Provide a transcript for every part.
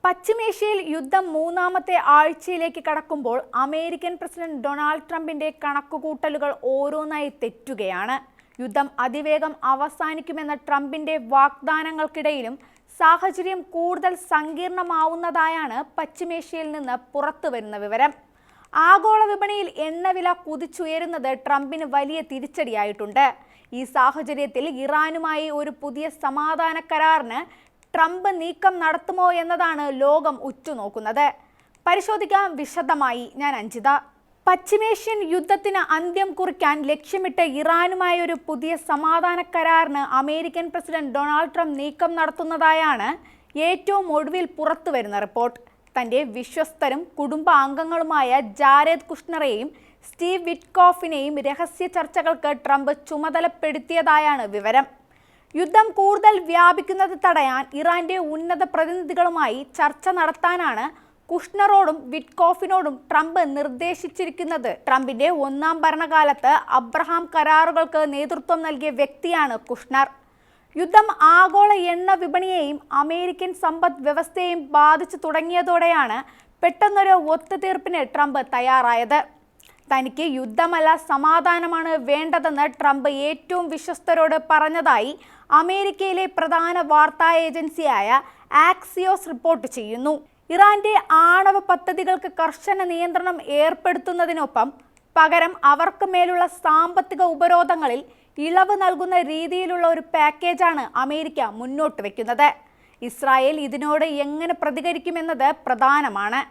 പശ്ചിമേഷ്യയിൽ യുദ്ധം മൂന്നാമത്തെ ആഴ്ചയിലേക്ക് കടക്കുമ്പോൾ അമേരിക്കൻ പ്രസിഡന്റ് ഡൊണാൾഡ് ട്രംപിന്റെ കണക്കുകൂട്ടലുകൾ ഓരോന്നായി തെറ്റുകയാണ്. യുദ്ധം അതിവേഗം അവസാനിക്കുമെന്ന ട്രംപിന്റെ വാഗ്ദാനങ്ങൾക്കിടയിലും സാഹചര്യം കൂടുതൽ സങ്കീർണമാവുന്നതായാണ് പശ്ചിമേഷ്യയിൽ നിന്ന് പുറത്തുവരുന്ന വിവരം. ആഗോള വിപണിയിൽ എണ്ണവില കുതിച്ചുയരുന്നത് ട്രംപിന് വലിയ തിരിച്ചടിയായിട്ടുണ്ട്. ഈ സാഹചര്യത്തിൽ ഇറാനുമായി ഒരു പുതിയ സമാധാന കരാറിന് ട്രംപ് നീക്കം നടത്തുമോ എന്നതാണ് ലോകം ഉറ്റുനോക്കുന്നത്. പരിശോധിക്കാം വിശദമായി. ഞാൻ അഞ്ജിത. പശ്ചിമേഷ്യൻ യുദ്ധത്തിന് അന്ത്യം കുറിക്കാൻ ലക്ഷ്യമിട്ട് ഇറാനുമായി ഒരു പുതിയ സമാധാന കരാറിന് അമേരിക്കൻ പ്രസിഡന്റ് ഡൊണാൾഡ് ട്രംപ് നീക്കം നടത്തുന്നതായാണ് ഏറ്റവും ഒടുവിൽ പുറത്തുവരുന്ന റിപ്പോർട്ട്. തന്റെ വിശ്വസ്തരും കുടുംബാംഗങ്ങളുമായ ജാരേദ് കുഷ്ണറെയും സ്റ്റീവ് വിറ്റ്കോഫിനെയും രഹസ്യ ചർച്ചകൾക്ക് ട്രംപ് ചുമതലപ്പെടുത്തിയതായാണ് വിവരം. യുദ്ധം കൂടുതൽ വ്യാപിക്കുന്നത് തടയാൻ ഇറാന്റെ ഉന്നത പ്രതിനിധികളുമായി ചർച്ച നടത്താനാണ് കുഷ്ണറോടും വിറ്റ്കോഫിനോടും ട്രംപ് നിർദ്ദേശിച്ചിരിക്കുന്നത്. ട്രംപിന്റെ ഒന്നാം ഭരണകാലത്ത് അബ്രഹാം കരാറുകൾക്ക് നേതൃത്വം നൽകിയ വ്യക്തിയാണ് കുഷ്ണർ. യുദ്ധം ആഗോള എണ്ണ വിപണിയെയും അമേരിക്കൻ സമ്പദ് വ്യവസ്ഥയെയും ബാധിച്ചു തുടങ്ങിയതോടെയാണ് പെട്ടെന്നൊരു ഒത്തുതീർപ്പിന് ട്രംപ് തയ്യാറായത്. തനിക്ക് യുദ്ധമല്ല സമാധാനമാണ് വേണ്ടതെന്ന് ട്രംപ് ഏറ്റവും വിശ്വസ്തരോട് പറഞ്ഞതായി അമേരിക്കയിലെ പ്രധാന വാർത്താ ഏജൻസിയായ ആക്സിയോസ് റിപ്പോർട്ട് ചെയ്യുന്നു. ഇറാന്റെ ആണവ പദ്ധതികൾക്ക് കർശന നിയന്ത്രണം ഏർപ്പെടുത്തുന്നതിനൊപ്പം പകരം അവർക്ക് മേലുള്ള സാമ്പത്തിക ഉപരോധങ്ങളിൽ ഇളവ് നൽകുന്ന രീതിയിലുള്ള ഒരു പാക്കേജാണ് അമേരിക്ക മുന്നോട്ട് വയ്ക്കുന്നത്. ഇസ്രായേൽ ഇതിനോട് എങ്ങനെ പ്രതികരിക്കുമെന്നത് പ്രധാനമാണ്.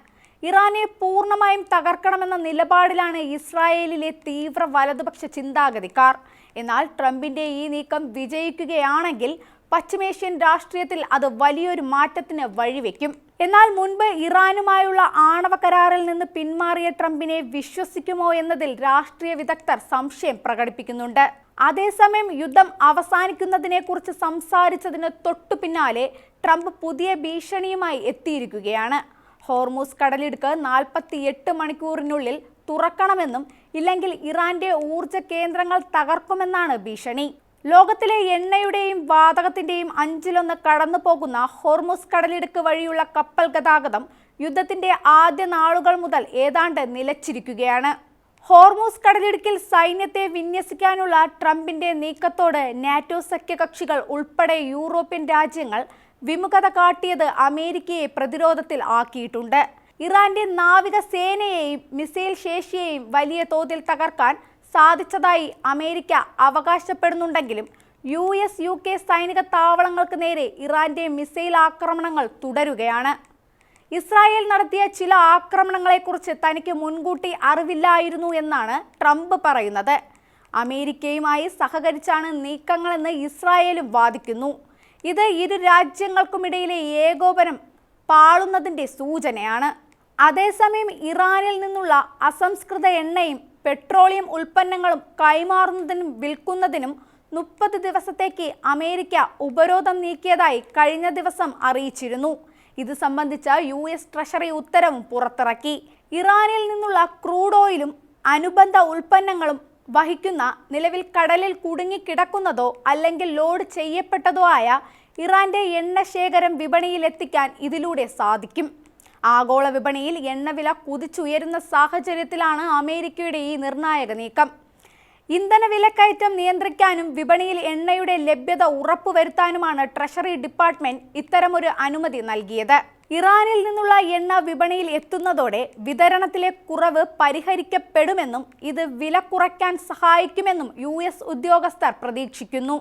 ഇറാനെ പൂർണ്ണമായും തകർക്കണമെന്ന നിലപാടിലാണ് ഇസ്രായേലിലെ തീവ്ര വലതുപക്ഷ ചിന്താഗതിക്കാർ. എന്നാൽ ട്രംപിന്റെ ഈ നീക്കം വിജയിക്കുകയാണെങ്കിൽ പശ്ചിമേഷ്യൻ രാഷ്ട്രീയത്തിൽ അത് വലിയൊരു മാറ്റത്തിന് വഴിവെക്കും. എന്നാൽ മുൻപ് ഇറാനുമായുള്ള ആണവ കരാറിൽ നിന്ന് പിന്മാറിയ ട്രംപിനെ വിശ്വസിക്കുമോ എന്നതിൽ രാഷ്ട്രീയ വിദഗ്ധർ സംശയം പ്രകടിപ്പിക്കുന്നുണ്ട്. അതേസമയം യുദ്ധം അവസാനിക്കുന്നതിനെ കുറിച്ച് സംസാരിച്ചതിന് തൊട്ടു പിന്നാലെ ട്രംപ് പുതിയ ഭീഷണിയുമായി എത്തിയിരിക്കുകയാണ്. ഹോർമൂസ് കടലിടുക്ക് 48 മണിക്കൂറിനുള്ളിൽ തുറക്കണമെന്നും ഇല്ലെങ്കിൽ ഇറാന്റെ ഊർജ കേന്ദ്രങ്ങൾ തകർക്കുമെന്നാണ് ഭീഷണി. ലോകത്തിലെ എണ്ണയുടെയും വാതകത്തിന്റെയും 1/5 കടന്നു പോകുന്ന ഹോർമൂസ് കടലിടുക്ക് വഴിയുള്ള കപ്പൽ ഗതാഗതം യുദ്ധത്തിന്റെ ആദ്യ നാളുകൾ മുതൽ ഏതാണ്ട് നിലച്ചിരിക്കുകയാണ്. ഹോർമൂസ് കടലിടുക്കിൽ സൈന്യത്തെ വിന്യസിക്കാനുള്ള ട്രംപിന്റെ നീക്കത്തോട് നാറ്റോ സഖ്യകക്ഷികൾ ഉൾപ്പെടെ യൂറോപ്യൻ രാജ്യങ്ങൾ വിമുഖത കാട്ടിയത് അമേരിക്കയെ പ്രതിരോധത്തിൽ ആക്കിയിട്ടുണ്ട്. ഇറാന്റെ നാവികസേനയെയും മിസൈൽ ശേഷിയെയും വലിയ തോതിൽ തകർക്കാൻ സാധിച്ചതായി അമേരിക്ക അവകാശപ്പെടുന്നുണ്ടെങ്കിലും US, UK സൈനിക താവളങ്ങൾക്ക് നേരെ ഇറാന്റെ മിസൈൽ ആക്രമണങ്ങൾ തുടരുകയാണ്. ഇസ്രായേൽ നടത്തിയ ചില ആക്രമണങ്ങളെക്കുറിച്ച് തനിക്ക് മുൻകൂട്ടി അറിവില്ലായിരുന്നു എന്നാണ് ട്രംപ് പറയുന്നത്. അമേരിക്കയുമായി സഹകരിച്ചാണ് നീക്കങ്ങളെന്ന് ഇസ്രായേലും വാദിക്കുന്നു. ഇത് ഇരു രാജ്യങ്ങൾക്കുമിടയിലെ ഏകോപനം പാളുന്നതിൻ്റെ സൂചനയാണ്. അതേസമയം ഇറാനിൽ നിന്നുള്ള അസംസ്കൃത എണ്ണയും പെട്രോളിയം ഉൽപ്പന്നങ്ങളും കൈമാറുന്നതിനും വിൽക്കുന്നതിനും 30 ദിവസത്തേക്ക് അമേരിക്ക ഉപരോധം നീക്കിയതായി കഴിഞ്ഞ ദിവസം അറിയിച്ചിരുന്നു. ഇത് സംബന്ധിച്ച US ട്രഷറി ഉത്തരവും പുറത്തിറക്കി. ഇറാനിൽ നിന്നുള്ള ക്രൂഡ് ഓയിലും അനുബന്ധ ഉൽപ്പന്നങ്ങളും വഹിക്കുന്ന നിലവിൽ കടലിൽ കുടുങ്ങിക്കിടക്കുന്നതോ അല്ലെങ്കിൽ ലോഡ് ചെയ്യപ്പെട്ടതോ ആയ ഇറാന്റെ എണ്ണ ശേഖരം വിപണിയിൽ എത്തിക്കാൻ ഇതിലൂടെ സാധിക്കും. ആഗോള വിപണിയിൽ എണ്ണവില കുതിച്ചുയരുന്ന സാഹചര്യത്തിലാണ് അമേരിക്കയുടെ ഈ നിർണായക നീക്കം. ഇന്ധന വിലക്കയറ്റം നിയന്ത്രിക്കാനും വിപണിയിൽ എണ്ണയുടെ ലഭ്യത ഉറപ്പുവരുത്താനുമാണ് ട്രഷറി ഡിപ്പാർട്ട്മെന്റ് ഇത്തരമൊരു അനുമതി നൽകിയത്. ഇറാനിൽ നിന്നുള്ള എണ്ണ വിപണിയിൽ എത്തുന്നതോടെ വിതരണത്തിലെ കുറവ് പരിഹരിക്കപ്പെടുമെന്നും ഇത് വില കുറയ്ക്കാൻ സഹായിക്കുമെന്നും US ഉദ്യോഗസ്ഥർ പ്രതീക്ഷിക്കുന്നു.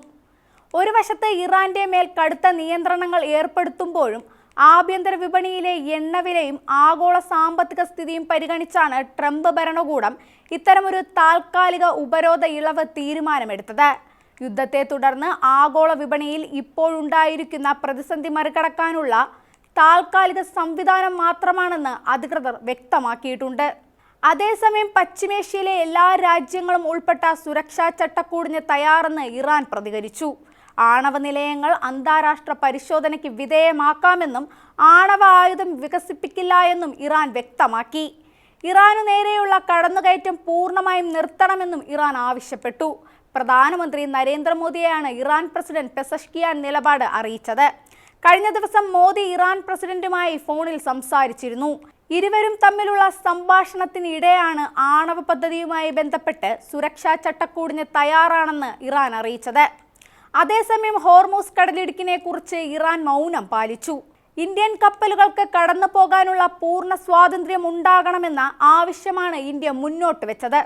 ഒരു വശത്ത് ഇറാന്റെ മേൽ കടുത്ത നിയന്ത്രണങ്ങൾ ഏർപ്പെടുത്തുമ്പോഴും ആഭ്യന്തര വിപണിയിലെ എണ്ണവിലയും ആഗോള സാമ്പത്തിക സ്ഥിതിയും പരിഗണിച്ചാണ് ട്രംപ് ഭരണകൂടം ഇത്തരമൊരു താൽക്കാലിക ഉപരോധ ഇളവ് തീരുമാനമെടുത്തത്. യുദ്ധത്തെ തുടർന്ന് ആഗോള വിപണിയിൽ ഇപ്പോഴുണ്ടായിരിക്കുന്ന പ്രതിസന്ധി മറികടക്കാനുള്ള താൽക്കാലിക സംവിധാനം മാത്രമാണെന്ന് അധികൃതർ വ്യക്തമാക്കിയിട്ടുണ്ട്. അതേസമയം പശ്ചിമേഷ്യയിലെ എല്ലാ രാജ്യങ്ങളും ഉൾപ്പെട്ട സുരക്ഷാ ചട്ടക്കൂടിന് തയ്യാറെന്ന് ഇറാൻ പ്രതികരിച്ചു. ആണവ നിലയങ്ങൾ അന്താരാഷ്ട്ര പരിശോധനയ്ക്ക് വിധേയമാക്കാമെന്നും ആണവ ആയുധം വികസിപ്പിക്കില്ല എന്നും ഇറാൻ വ്യക്തമാക്കി. ഇറാനു നേരെയുള്ള കടന്നുകയറ്റം പൂർണ്ണമായും നിർത്തണമെന്നും ഇറാൻ ആവശ്യപ്പെട്ടു. പ്രധാനമന്ത്രി നരേന്ദ്രമോദിയെയാണ് ഇറാൻ പ്രസിഡന്റ് പെസഷ്കിയാൻ നിലപാട് അറിയിച്ചത്. കഴിഞ്ഞ ദിവസം മോദി ഇറാൻ പ്രസിഡന്റുമായി ഫോണിൽ സംസാരിച്ചിരുന്നു. ഇരുവരും തമ്മിലുള്ള സംഭാഷണത്തിനിടെയാണ് ആണവ പദ്ധതിയുമായി ബന്ധപ്പെട്ട് സുരക്ഷാ ചട്ടക്കൂടിന് തയ്യാറാണെന്ന് ഇറാൻ അറിയിച്ചത്. അതേസമയം ഹോർമൂസ് കടലിടുക്കിനെ കുറിച്ച് ഇറാൻ മൗനം പാലിച്ചു. ഇന്ത്യൻ കപ്പലുകൾക്ക് കടന്നു പോകാനുള്ള പൂർണ്ണ സ്വാതന്ത്ര്യം ഉണ്ടാകണമെന്ന ആവശ്യമാണ് ഇന്ത്യ മുന്നോട്ട് വെച്ചത്.